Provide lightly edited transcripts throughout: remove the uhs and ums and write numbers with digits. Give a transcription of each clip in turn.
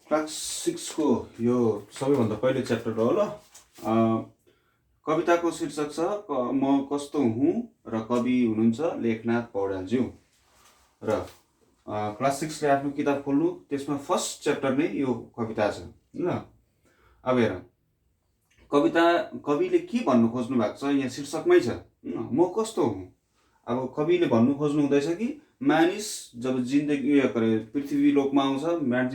Class 6 को यो सबैभन्दा पहिलो च्याप्टर हो ल। कविताको शीर्षक छ म कस्तो हुँ र कवि हुनुहुन्छ लेखनाथ पौड्यालज्यू। र क्लास 6ले आफ्नो किताब खोल्नु, त्यसमा फर्स्ट च्याप्टर नै यो कविता छ ल। अब हेर, कविले के भन्नु खोज्नु भएको छ यहाँ शीर्षकमै छ, म कस्तो हुँ। अब कविले भन्नु खोज्नु हुँदैछ कि मानिस जब जिन्दगी पृथ्वी लोकमा आउँछ,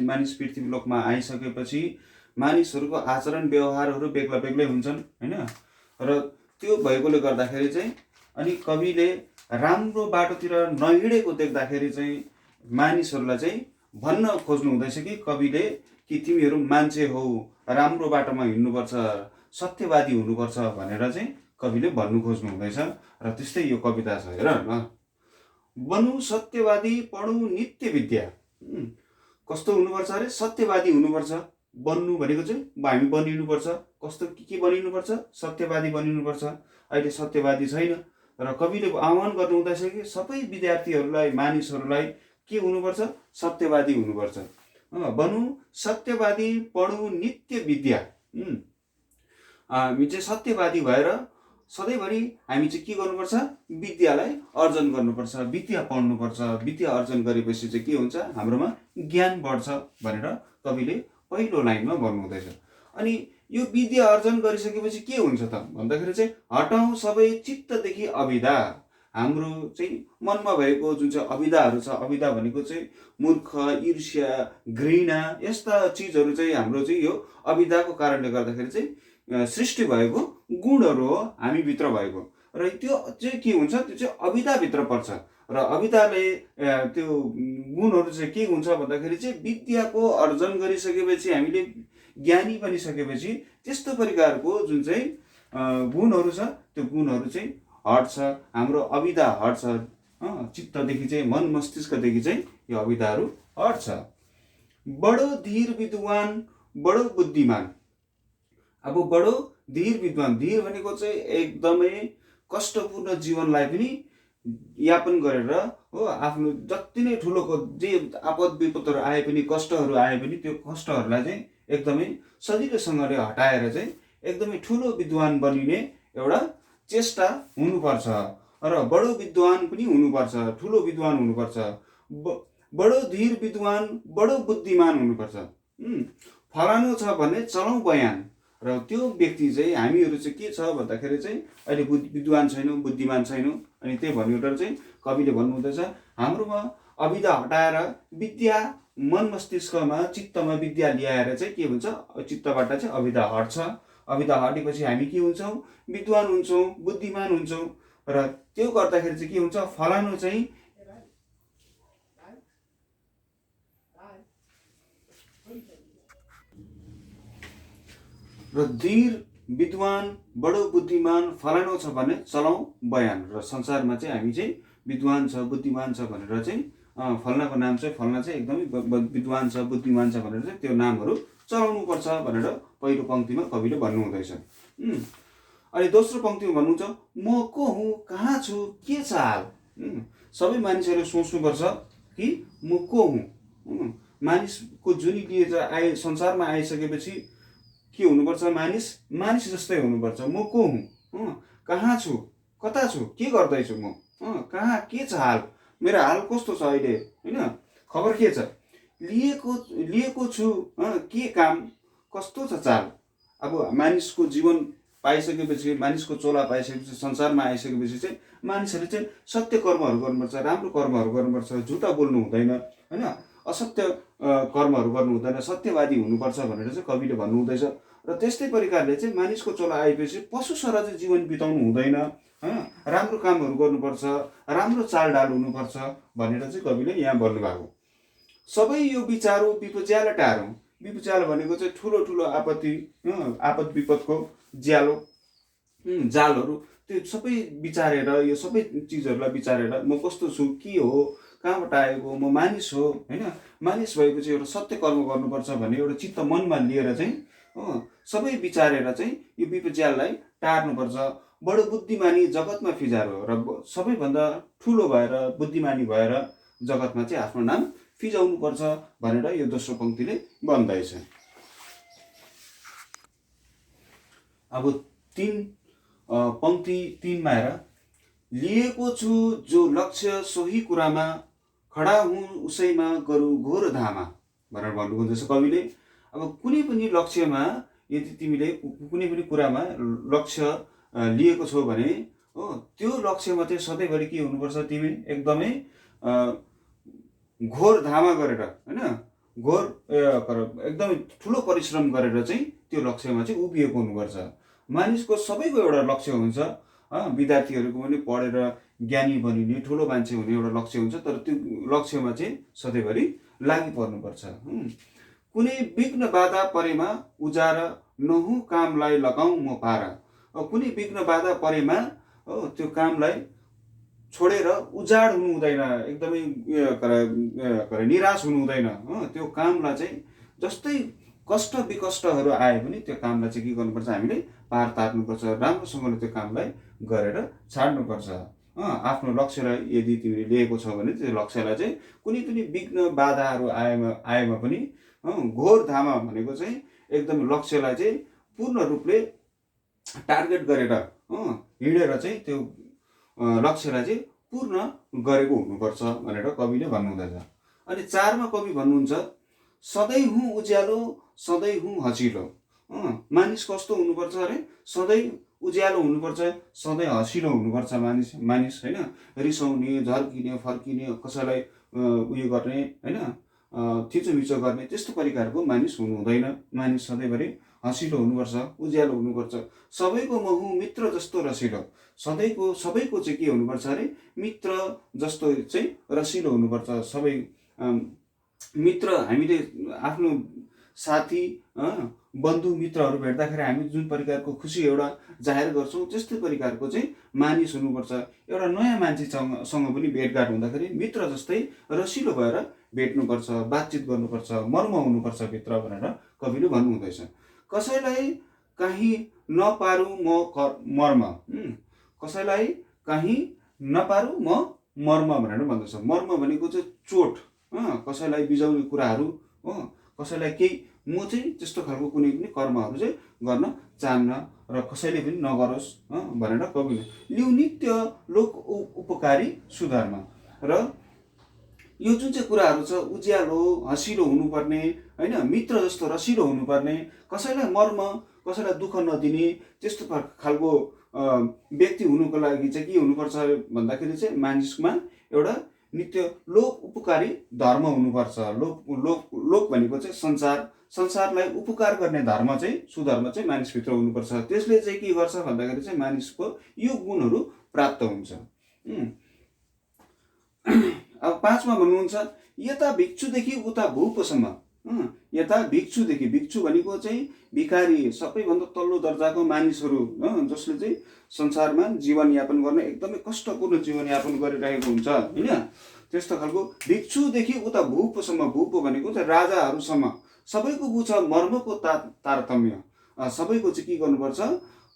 मानिस पृथ्वी लोकमा आइसकेपछि मानिसहरूको आचरण व्यवहारहरू बेग्ला बेग्लै हुन्छन् होइन। र त्यो भएकोले गर्दाखेरि चाहिँ अनि कविले राम्रो बाटोतिर नहिँडेको देख्दाखेरि चाहिँ मानिसहरूलाई चाहिँ भन्न खोज्नु हुँदैछ कि कविले कि तिमीहरू मान्छे हौ, राम्रो बाटोमा हिँड्नुपर्छ, सत्यवादी हुनुपर्छ भनेर चाहिँ कविले भन्नु खोज्नु हुँदैछ। र त्यस्तै यो कविता छ हेर न। बनु सत्यवादी पढौँ नित्य विद्या। कस्तो हुनुपर्छ अरे? सत्यवादी हुनुपर्छ। बन्नु भनेको चाहिँ हामी बनिनुपर्छ। कस्तो के बनिनुपर्छ? सत्यवादी बनिनुपर्छ। अहिले सत्यवादी छैन र कविले आह्वान गर्नु हुँदैछ कि सबै विद्यार्थीहरूलाई, मानिसहरूलाई के हुनुपर्छ? सत्यवादी हुनुपर्छ। बनु सत्यवादी पढौँ नित्य विद्या। हामी चाहिँ सत्यवादी भएर सधैँभरि हामी चाहिँ के गर्नुपर्छ? विद्यालाई अर्जन गर्नुपर्छ, विद्या पढ्नुपर्छ। विद्या अर्जन गरेपछि चाहिँ के हुन्छ? हाम्रोमा ज्ञान बढ्छ भनेर कविले पहिलो लाइनमा भन्नुहुँदैछ। अनि यो विद्या अर्जन गरिसकेपछि के हुन्छ त भन्दाखेरि चाहिँ हटाउँ सबै चित्तदेखि अविदा। हाम्रो चाहिँ मनमा भएको जुन चाहिँ अविदाहरू छ, अविदा भनेको चाहिँ मूर्ख, ईर्ष्या, घृणा, यस्ता चिजहरू चाहिँ हाम्रो चाहिँ यो अविदाको कारणले गर्दाखेरि चाहिँ सृष्टि भएको गुणहरू हो हामीभित्र भएको। र त्यो चाहिँ के हुन्छ? त्यो चाहिँ अविदाभित्र पर्छ। र अविदाले त्यो गुणहरू चाहिँ के हुन्छ भन्दाखेरि चाहिँ विद्याको अर्जन गरिसकेपछि, हामीले ज्ञानी बनिसकेपछि त्यस्तो प्रकारको जुन चाहिँ गुणहरू छ त्यो गुणहरू चाहिँ हट्छ, हाम्रो अविदा हट्छ। चित्तदेखि चाहिँ, मन मस्तिष्कदेखि चाहिँ यो अविदाहरू हट्छ। बडो धीर विद्वान बडो बुद्धिमान। अब बडो धीर विद्वान, धीर भनेको चाहिँ एकदमै कष्टपूर्ण जीवनलाई पनि यापन गरेर हो, आफ्नो जति नै ठुलो जे आपद विपदहरू आए पनि, कष्टहरू आए पनि त्यो कष्टहरूलाई चाहिँ एकदमै सजिलोसँगले हटाएर चाहिँ एकदमै ठुलो विद्वान बनिने एउटा चेष्टा हुनुपर्छ। र बडो विद्वान पनि हुनुपर्छ, ठुलो विद्वान हुनुपर्छ। बडो धीर विद्वान बडो बुद्धिमान हुनुपर्छ। फलानु छ भने चलाउँ बयान। र त्यो व्यक्ति चाहिँ, हामीहरू चाहिँ के छ भन्दाखेरि चाहिँ अहिले विद्वान छैनौँ, बुद्धिमान छैनौँ। अनि त्यही भनेर चाहिँ कविले भन्नुहुँदैछ हाम्रोमा अविदा हटाएर विद्या मन मस्तिष्कमा, चित्तमा विद्या ल्याएर चाहिँ के हुन्छ? चित्तबाट चाहिँ अविदा हट्छ। अविदा हटेपछि हामी के हुन्छौँ? विद्वान हुन्छौँ, बुद्धिमान हुन्छौँ। र त्यो गर्दाखेरि चाहिँ के हुन्छ? फलानु चाहिँ र धीर विद्वान बडो बुद्धिमान फलानु छ भने चलाउँ बयान। र संसारमा चाहिँ हामी चाहिँ विद्वान छ, बुद्धिमान छ भनेर चाहिँ फल्नाको नाम चाहिँ, फल्ना चाहिँ एकदमै विद्वान छ, बुद्धिमान छ भनेर चाहिँ त्यो नामहरू चलाउनुपर्छ भनेर पहिलो पङ्क्तिमा कविले भन्नुहुँदैछ। अनि दोस्रो पङ्क्तिमा भन्नुहुन्छ म को हुँ, कहाँ छु, के छ हाल। सबै मानिसहरूले सोच्नुपर्छ कि म को हुँ। मानिसको जुनी लिएर संसारमा आइसकेपछि के हुनुपर्छ? मानिस जस्तै हुनुपर्छ। म को हुँ, कहाँ छु, कता छु, के गर्दैछु म, कहाँ के छ हाल, मेरो हाल कस्तो छ अहिले होइन, खबर के छ, लिएको छु के काम, कस्तो छ चाल। अब मानिसको जीवन पाइसकेपछि, मानिसको चोला पाइसकेपछि, संसारमा आइसकेपछि चाहिँ मानिसहरूले चाहिँ सत्य कर्महरू गर्नुपर्छ, राम्रो कर्महरू गर्नुपर्छ, झुटा बोल्नु हुँदैन होइन, असत्य कर्महरू गर्नु हुँदैन, सत्यवादी हुनुपर्छ भनेर चाहिँ कविले भन्नुहुँदैछ। र त्यस्तै प्रकारले चाहिँ मानिसको चोला आएपछि पशु सरह चाहिँ जीवन बिताउनु हुँदैन होइन, राम्रो कामहरू गर्नुपर्छ, राम्रो चालढाल हुनुपर्छ भनेर चाहिँ कविले यहाँ भन्नुभएको। सबै यो विचारो विपज्याल टारौँ। विपज्याल भनेको चाहिँ ठुलो ठुलो आपद विपदको जालहरू, त्यो सबै विचारेर, यो सबै चिजहरूलाई विचारेर म कस्तो छु, के हो, कहाँबाट आएको, म मानिस हो होइन, मानिस भएपछि एउटा सत्य कर्म गर्नुपर्छ भन्ने एउटा चित्त मनमा लिएर चाहिँ सबै विचारेर चाहिँ यो विपज्याललाई टार्नुपर्छ। बडो बुद्धिमानी जगतमा फिजारो, र सबैभन्दा ठुलो भएर, बुद्धिमानी भएर जगतमा चाहिँ आफ्नो नाम फिजाउनुपर्छ भनेर यो दोस्रो पङ्क्तिले भन्दैछ। अब पङ्क्ति 3 मा हेर, लिएको छु जो लक्ष्य सोही कुरामा, खडा हुँ उसैमा गरौँ घोर धामा भनेर भन्नुहुँदैछ कविले। अब कुनै पनि लक्ष्यमा यदि तिमीले कुनै पनि कुरामा लक्ष्य लिएको छौ भने हो, त्यो लक्ष्यमा चाहिँ सधैँभरि के हुनुपर्छ, तिमी एकदमै घोर धामा गरेर होइन, घोर एकदमै ठुलो परिश्रम गरेर चाहिँ त्यो लक्ष्यमा चाहिँ उभिएको हुनुपर्छ। मानिसको सबैको एउटा लक्ष्य हुन्छ, विद्यार्थीहरूको पनि पढेर ज्ञानी बनिने, ठुलो मान्छे हुने एउटा लक्ष्य हुन्छ, तर त्यो लक्ष्यमा चाहिँ सधैँभरि लागि पर्नुपर्छ। कुनै विघ्न बाधा परेमा उजार, नहुँ कामलाई लगाउँ म पार। कुनै विघ्न बाधा परेमा त्यो कामलाई छोडेर उजाड हुनु हुँदैन, एकदमै निराश हुनु हुँदैन। त्यो कामलाई चाहिँ जस्तै कष्ट विकष्टहरू आए पनि त्यो कामलाई चाहिँ के गर्नुपर्छ, हामीले पार तार्नुपर्छ, राम्रोसँगले त्यो कामलाई गरेर छाड्नुपर्छ। आफ्नो लक्ष्यलाई यदि तिमीले लिएको छौ भने त्यो लक्ष्यलाई चाहिँ कुनै पनि विघ्न बाधाहरू आएमा पनि घोर धामा भनेको चाहिँ एकदम लक्ष्यलाई चाहिँ पूर्ण रूपले टार्गेट गरेर हिँडेर चाहिँ त्यो लक्ष्यलाई चाहिँ पूर्ण गरेको हुनुपर्छ भनेर कविले भन्नुहुँदैछ। अनि 4 मा कवि भन्नुहुन्छ, सधैँ हुँ उज्यालो सधैँ हुँ हँसिलो। मानिस कस्तो हुनुपर्छ अरे, सधैँ उज्यालो हुनुपर्छ, सधैँ हँसिलो हुनुपर्छ मानिस होइन, रिसाउने, झर्किने, फर्किने, कसैलाई उयो गर्ने होइन, थिचोमिचो गर्ने त्यस्तो प्रकारको मानिस हुनु हुँदैन। मानिस सधैँभरि हँसिलो हुनुपर्छ, उज्यालो हुनुपर्छ, सबैको म हुँ मित्र जस्तो रसिलो। सबैको चाहिँ के हुनुपर्छ अरे, मित्र जस्तो चाहिँ रसिलो हुनुपर्छ। सबै मित्र, हामीले आफ्नो साथी बन्धु मित्रहरू भेट्दाखेरि हामी जुन प्रकारको खुसी एउटा जाहेर गर्छौँ त्यस्तै प्रकारको चाहिँ मानिस हुनुपर्छ। एउटा नयाँ मान्छेसँग पनि भेटघाट हुँदाखेरि मित्र जस्तै रसिलो भएर भेट्नुपर्छ, बातचित गर्नुपर्छ, मर्म हुनुपर्छ भित्र भनेर कविले भन्नुहुँदैछ। कसैलाई काहीँ नपारू म मर्म, कसैलाई काहीँ नपारू म मर्म भनेर भन्दैछ। मर्म भनेको चाहिँ चोट, कसैलाई बिजाउने कुराहरू, कसैलाई केही म चाहिँ त्यस्तो खालको कुनै पनि कर्महरू चाहिँ गर्न चाहन्न र कसैले पनि नगरोस् भनेर कविले। लिउ नित्य लोक उपकारी सुधर्म। र यो जुन चाहिँ कुराहरू छ, उज्यालो हँसिलो हुनुपर्ने होइन, मित्र जस्तो रसिलो हुनुपर्ने, कसैलाई मर्म, कसैलाई दुःख नदिने त्यस्तो खालको व्यक्ति हुनुको लागि चाहिँ के हुनुपर्छ भन्दाखेरि चाहिँ मानिसमा एउटा नित्य लोक उपकारी धर्म हुनुपर्छ। लोक भनेको चाहिँ संसारलाई उपकार गर्ने धर्म चाहिँ, सुधर्म चाहिँ मानिसभित्र हुनुपर्छ। त्यसले चाहिँ के गर्छ भन्दाखेरि चाहिँ मानिसको यो गुणहरू प्राप्त हुन्छ। अब 5 मा भन्नुहुन्छ, यता भिक्षुदेखि उता भूपसम्म। यता भिक्षुदेखि, भिक्षु भनेको चाहिँ भिखारी, सबैभन्दा तल्लो दर्जाको मानिसहरू जसले चाहिँ संसारमा जीवनयापन गर्न एकदमै कष्टपूर्ण जीवनयापन गरिरहेको हुन्छ होइन, त्यस्तो खालको भिक्षुदेखि उता भूपसम्म। भूप भनेको चाहिँ राजाहरूसम्म। सबैको बुझ मर्मको तारतम्य, सबैको चाहिँ के गर्नुपर्छ,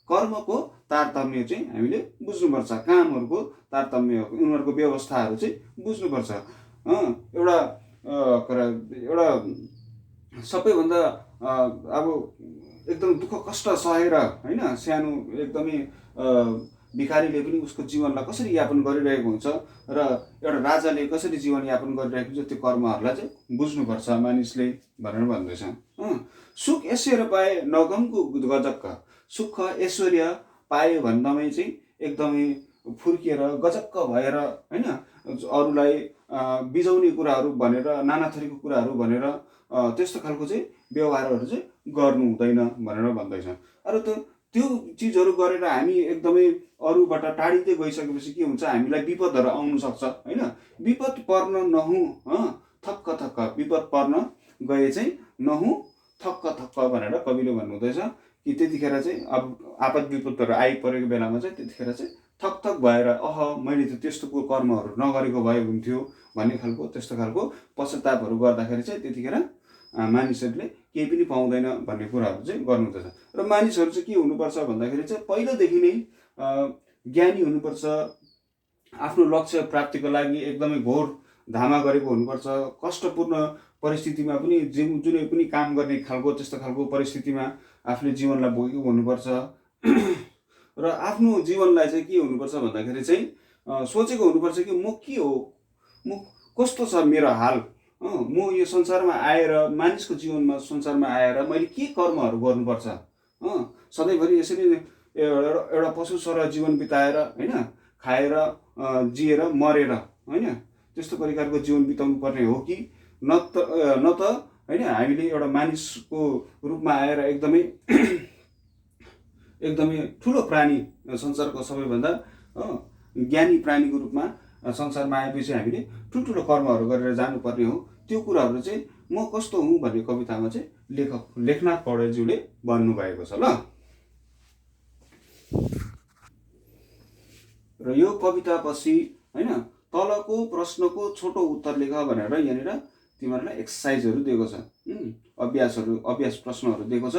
कर्मको तारतम्य चाहिँ हामीले बुझ्नुपर्छ, कामहरूको तारतम्य, उनीहरूको व्यवस्थाहरू चाहिँ बुझ्नुपर्छ। एउटा सबैभन्दा अब एकदम दुःख कष्ट सहेर होइन, सानो एकदमै भिखारीले पनि उसको जीवनलाई कसरी यापन गरिरहेको हुन्छ र एउटा राजाले कसरी जीवनयापन गरिरहेको हुन्छ, त्यो कर्महरूलाई चाहिँ बुझ्नुपर्छ मानिसले भनेर भन्दैछ। सुख ऐश्वर्य पाए नगमको गजक्क। सुख ऐश्वर्य पायो भन्दामै चाहिँ एकदमै फुर्किएर गजक्क भएर होइन, अरूलाई बिजाउने कुराहरू भनेर, नाना थरीको कुराहरू भनेर त्यस्तो खालको चाहिँ व्यवहारहरू चाहिँ गर्नु हुँदैन भनेर भन्दैछ। अरू त त्यो चिजहरू गरेर हामी एकदमै अरूबाट टाढिँदै गइसकेपछि के हुन्छ, हामीलाई विपदहरू आउनु सक्छ होइन। विपद पर्न नहुँ थक्क, विपद पर्न गए चाहिँ नहुँ थक्क भनेर कविले भन्नुहुँदैछ कि त्यतिखेर चाहिँ अब आपद विपदहरू आइपरेको बेलामा चाहिँ त्यतिखेर चाहिँ थक भएर मैले त त्यस्तो कर्महरू नगरेको भए हुन्थ्यो भन्ने खालको, त्यस्तो खालको पश्चातापहरू गर्दाखेरि चाहिँ त्यतिखेर मानिसहरूले केही पनि पाउँदैन भन्ने कुराहरू चाहिँ गर्नुहुँदैछ। र मानिसहरू चाहिँ के हुनुपर्छ भन्दाखेरि चाहिँ पहिलादेखि नै ज्ञानी हुनुपर्छ, आफ्नो लक्ष्य प्राप्तिको लागि एकदमै घोर धामा गरेको हुनुपर्छ। कष्टपूर्ण परिस्थितिमा पनि जुनै पनि काम गर्ने खालको त्यस्तो खालको परिस्थितिमा आफूले जीवनलाई भोगेको हुनुपर्छ। र आफ्नो जीवनलाई चाहिँ के हुनुपर्छ भन्दाखेरि चाहिँ सोचेको हुनुपर्छ कि म के हो, म कस्तो छ मेरो हाल, म यो संसारमा आएर मानिसको जीवनमा संसारमा आएर मैले के कर्महरू गर्नुपर्छ। सधैँभरि यसरी एउटा पशु सरह जीवन बिताएर होइन, खाएर जिएर मरेर होइन त्यस्तो प्रकारको जीवन बिताउनु पर्ने हो कि न त होइन हामीले एउटा मानिसको रूपमा आएर एकदमै एकदमै ठुलो प्राणी, संसारको सबैभन्दा ज्ञानी प्राणीको रूपमा संसारमा आएपछि हामीले ठुल्ठुलो कर्महरू गरेर जानुपर्ने हो। त्यो कुराहरू चाहिँ म कस्तो हुँ भन्ने कवितामा चाहिँ लेखनाथ पौड्यालज्यूले भन्नुभएको छ ल। र यो कवितापछि होइन तलको प्रश्नको छोटो उत्तर लेख भनेर यहाँनिर तिमीहरूलाई एक्सर्साइजहरू दिएको छ, अभ्यास प्रश्नहरू दिएको छ।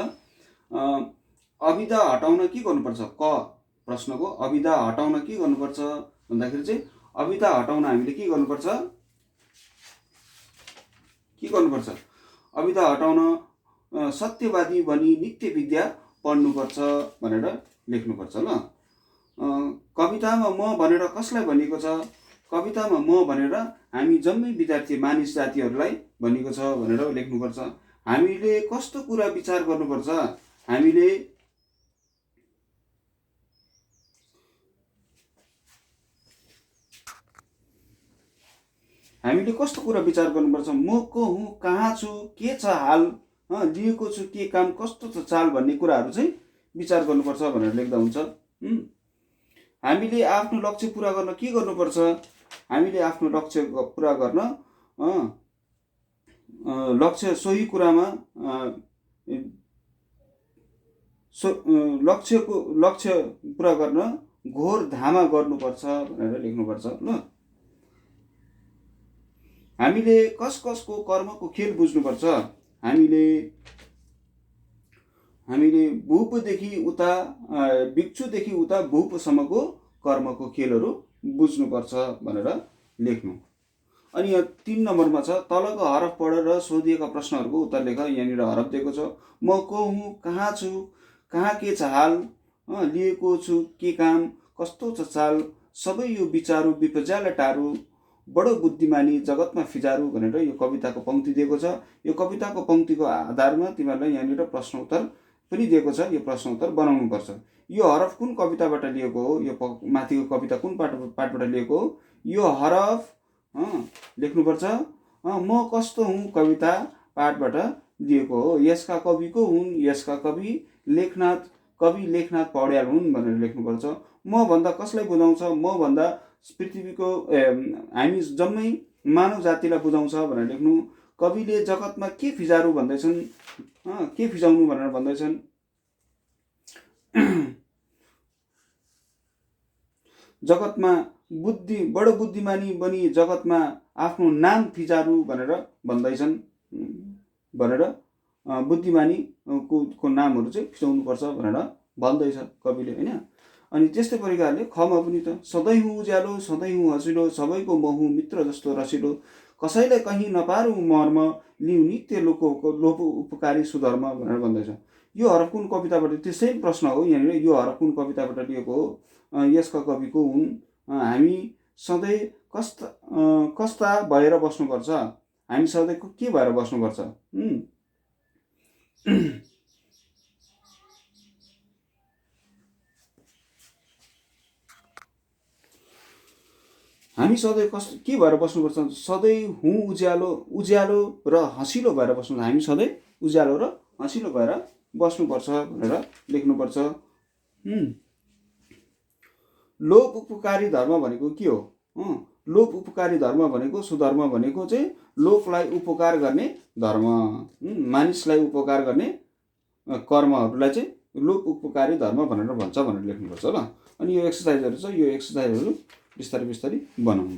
अविधा हटाउन के गर्नुपर्छ, क प्रश्नको अविधा हटाउन के गर्नुपर्छ भन्दाखेरि चाहिँ अविधा हटाउन हामीले के गर्नुपर्छ, अविधा हटाउन सत्यवादी बनी नित्य विद्या पढ्नुपर्छ भनेर लेख्नुपर्छ ल। कवितामा म भनेर कसलाई भनिएको छ, कवितामा म भनेर हामी जम्मै विद्यार्थी मानिस जातिहरूलाई भनिएको छ भनेर लेख्नुपर्छ। हामीले कस्तो कुरा विचार गर्नुपर्छ, हामीले कस्तो कुरा विचार गर्नुपर्छ, म को हुँ, कहाँ छु, के छ हाल, लिएको छु के काम, कस्तो छ चाल भन्ने कुराहरू चाहिँ विचार गर्नुपर्छ भनेर लेख्दा हुन्छ। हामीले आफ्नो लक्ष्य पुरा गर्न के गर्नुपर्छ, हामीले आफ्नो लक्ष्य पुरा गर्न लक्ष्य सोही कुरामा लक्ष्य पुरा गर्न घोर धामा गर्नुपर्छ भनेर लेख्नुपर्छ ल। हामीले कसको कर्मको खेल बुझ्नुपर्छ, हामीले भूपदेखि उता भिक्षुदेखि उता भूपसम्मको कर्मको खेलहरू बुझ्नुपर्छ भनेर लेख्नु। अनि यहाँ 3 नम्बरमा छ तलको हरफ पढेर सोधिएका प्रश्नहरूको उत्तर लेख। यहाँनिर हरफ दिएको छ म को हुँ, कहाँ छु, कहाँ के छ हाल, लिएको छु के काम, कस्तो छ चाल, सबै यो विचारू विपज्याले टारू, बडो बुद्धिमानी जगतमा फिजारू भनेर यो कविताको पंक्ति दिएको छ। यो कविताको पंक्तिको आधारमा तिमीहरूलाई यहाँनिर प्रश्न उत्तर पनि दिएको छ, यो प्रश्न उत्तर बनाउनुपर्छ। यो हरफ कुन कविताबाट लिएको हो, यो माथिको कविता कुन पाठबाट लिएको हो, यो हरफ लेख्नुपर्छ। म कस्तो हुँ कविता पाठबाट लिएको हो, यसका कवि को हुन्, यसका कवि लेखनाथ पौड्याल हुन् भनेर लेख्नुपर्छ। म भन्दा कसलाई बुझाउँछ, म भन्दा पृथ्वीको हामी जम्मै मानव जातिलाई बुझाउँछ भनेर लेख्नु। कविले जगतमा के फिजारू भन्दैछन्, के फिजाउनु भनेर भन्दैछन्, जगतमा बडो बुद्धिमानी बनी जगतमा आफ्नो नाम फिजारू भनेर भन्दैछन् भनेर बुद्धिमानी को नामहरू चाहिँ फिजाउनुपर्छ भनेर भन्दैछ कविले होइन। अनि त्यस्तै प्रकारले खमा पनि त सधैँ हुँ उज्यालो, सधैँ हुँ हँसिलो, सबैको म हुँ मित्र जस्तो रसिलो, कसैलाई कहीँ नपारू मर्म, लिउ नित्य लोप उपकारी सुधर्म भनेर भन्दैछ। यो हरफ कुन कविताबाट, त्यसै प्रश्न हो यहाँनिर, यो हरफ कुन कविताबाट लिएको हो, यसका कवि को हुन्, हामी सधैँ कस्ता भएर बस्नुपर्छ, हामी सधैँ के भएर बस्नुपर्छ, हामी सधैँ के भएर बस्नुपर्छ, सधैँ हुँ उज्यालो र हँसिलो भएर बस्नु, हामी सधैँ उज्यालो र हँसिलो भएर बस्नुपर्छ भनेर लेख्नुपर्छ। लोप उपकारी धर्म भनेको के हो, लोप उपकारी धर्म भनेको सुधर्म भनेको चाहिँ लोकलाई उपकार गर्ने धर्म, मानिसलाई उपकार गर्ने कर्महरूलाई चाहिँ लोप उपकारी धर्म भनेर भन्छ भनेर लेख्नुपर्छ ल। अनि यो एक्सर्साइजहरू छ, यो एक्सर्साइजहरू बिस्तारै बनाउनु।